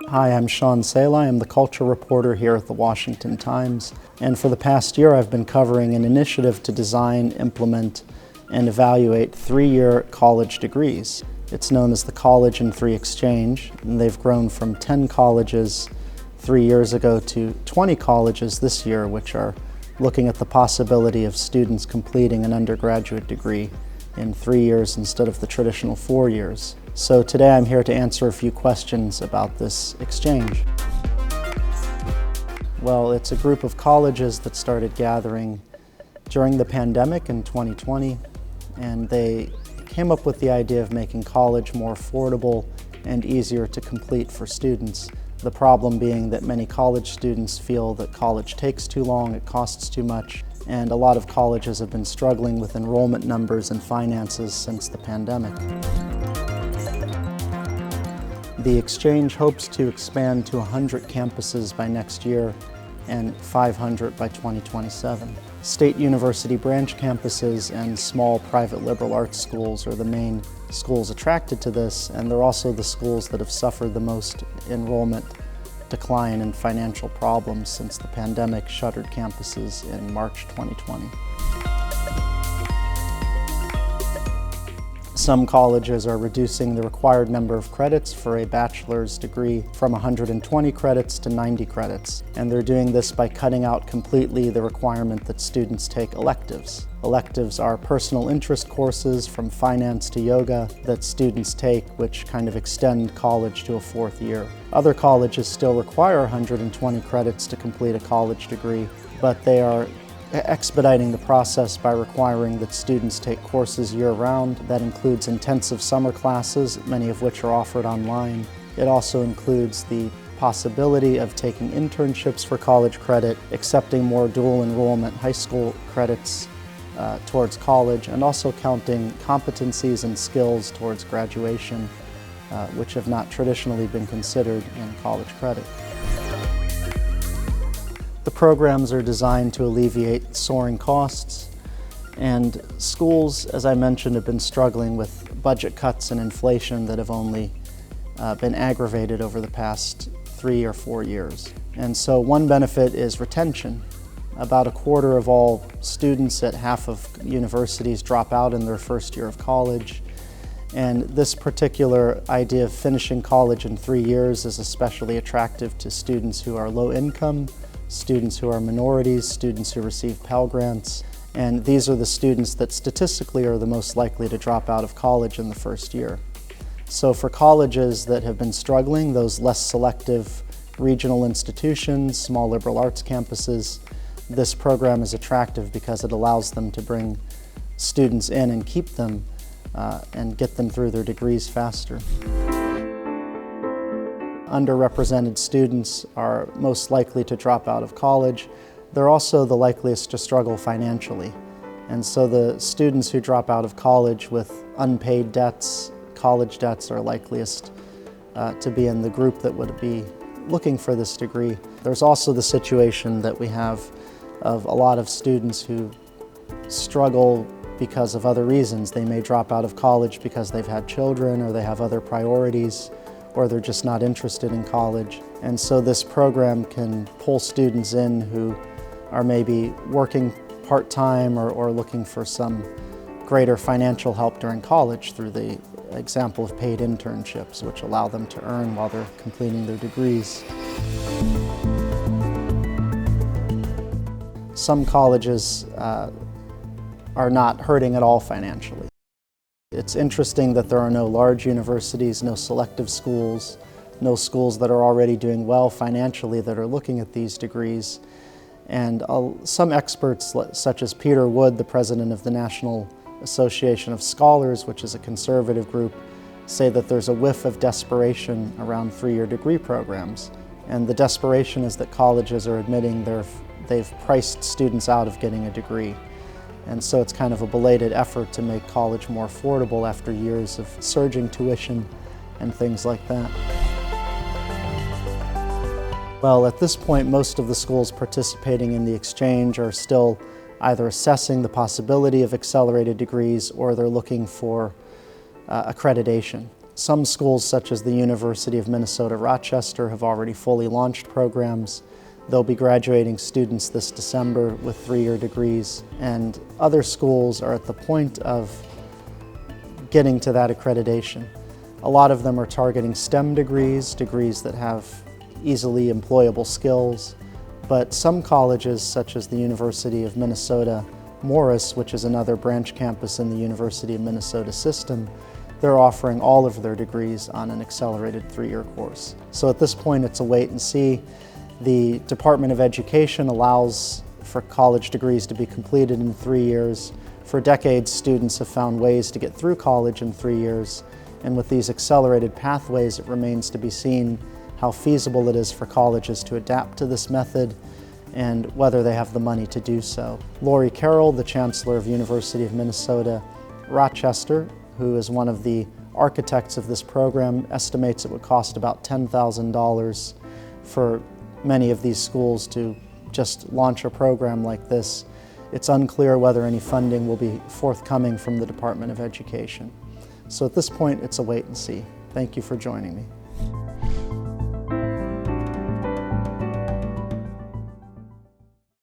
Hi, I'm Sean Saleh. I'm the culture reporter here at the Washington Times. And for the past year, I've been covering an initiative to design, implement, and evaluate 3-year college degrees. It's known as the College in 3 Exchange, and they've grown from 10 colleges 3 years ago to 20 colleges this year, which are looking at the possibility of students completing an undergraduate degree in 3 years instead of the traditional 4 years. So today I'm here to answer a few questions about this exchange. Well, it's a group of colleges that started gathering during the pandemic in 2020, and they came up with the idea of making college more affordable and easier to complete for students. The problem being that many college students feel that college takes too long, it costs too much, and a lot of colleges have been struggling with enrollment numbers and finances since the pandemic. The exchange hopes to expand to 100 campuses by next year and 500 by 2027. State university branch campuses and small private liberal arts schools are the main schools attracted to this, and they're also the schools that have suffered the most enrollment decline and financial problems since the pandemic shuttered campuses in March 2020. Some colleges are reducing the required number of credits for a bachelor's degree from 120 credits to 90 credits. And they're doing this by cutting out completely the requirement that students take electives. Electives are personal interest courses from finance to yoga that students take, which kind of extend college to a 4th year. Other colleges still require 120 credits to complete a college degree, but they are expediting the process by requiring that students take courses year-round. That includes intensive summer classes, many of which are offered online. It also includes the possibility of taking internships for college credit, accepting more dual enrollment high school credits towards college, and also counting competencies and skills towards graduation, which have not traditionally been considered in college credit. The programs are designed to alleviate soaring costs, and schools, as I mentioned, have been struggling with budget cuts and inflation that have only been aggravated over the past 3 or 4 years. And so one benefit is retention. About a quarter of all students at half of universities drop out in their first year of college. And this particular idea of finishing college in 3 years is especially attractive to students who are low income, students who are minorities, students who receive Pell Grants, and these are the students that statistically are the most likely to drop out of college in the first year. So for colleges that have been struggling, those less selective regional institutions, small liberal arts campuses, this program is attractive because it allows them to bring students in and keep them and get them through their degrees faster. Underrepresented students are most likely to drop out of college. They're also the likeliest to struggle financially. And so the students who drop out of college with unpaid debts, college debts, are likeliest to be in the group that would be looking for this degree. There's also the situation that we have of a lot of students who struggle because of other reasons. They may drop out of college because they've had children, or they have other priorities, or they're just not interested in college. And so this program can pull students in who are maybe working part-time or looking for some greater financial help during college through the example of paid internships, which allow them to earn while they're completing their degrees. Some colleges are not hurting at all financially. It's interesting that there are no large universities, no selective schools, no schools that are already doing well financially that are looking at these degrees. And some experts, such as Peter Wood, the president of the National Association of Scholars, which is a conservative group, say that there's a whiff of desperation around 3-year degree programs. And the desperation is that colleges are admitting they've priced students out of getting a degree. And so it's kind of a belated effort to make college more affordable after years of surging tuition and things like that. Well, at this point, most of the schools participating in the exchange are still either assessing the possibility of accelerated degrees or they're looking for accreditation. Some schools, such as the University of Minnesota Rochester, have already fully launched programs. They'll be graduating students this December with 3-year degrees, and other schools are at the point of getting to that accreditation. A lot of them are targeting STEM degrees that have easily employable skills, but some colleges, such as the University of Minnesota Morris, which is another branch campus in the University of Minnesota system, they're offering all of their degrees on an accelerated 3-year course. So at this point, it's a wait and see. The Department of Education allows for college degrees to be completed in 3 years. For decades, students have found ways to get through college in 3 years, and with these accelerated pathways, it remains to be seen how feasible it is for colleges to adapt to this method and whether they have the money to do so. Lori Carroll, the Chancellor of University of Minnesota Rochester, who is one of the architects of this program, estimates it would cost about $10,000 for many of these schools to just launch a program like this. It's unclear whether any funding will be forthcoming from the Department of Education. So at this point, it's a wait and see. Thank you for joining me.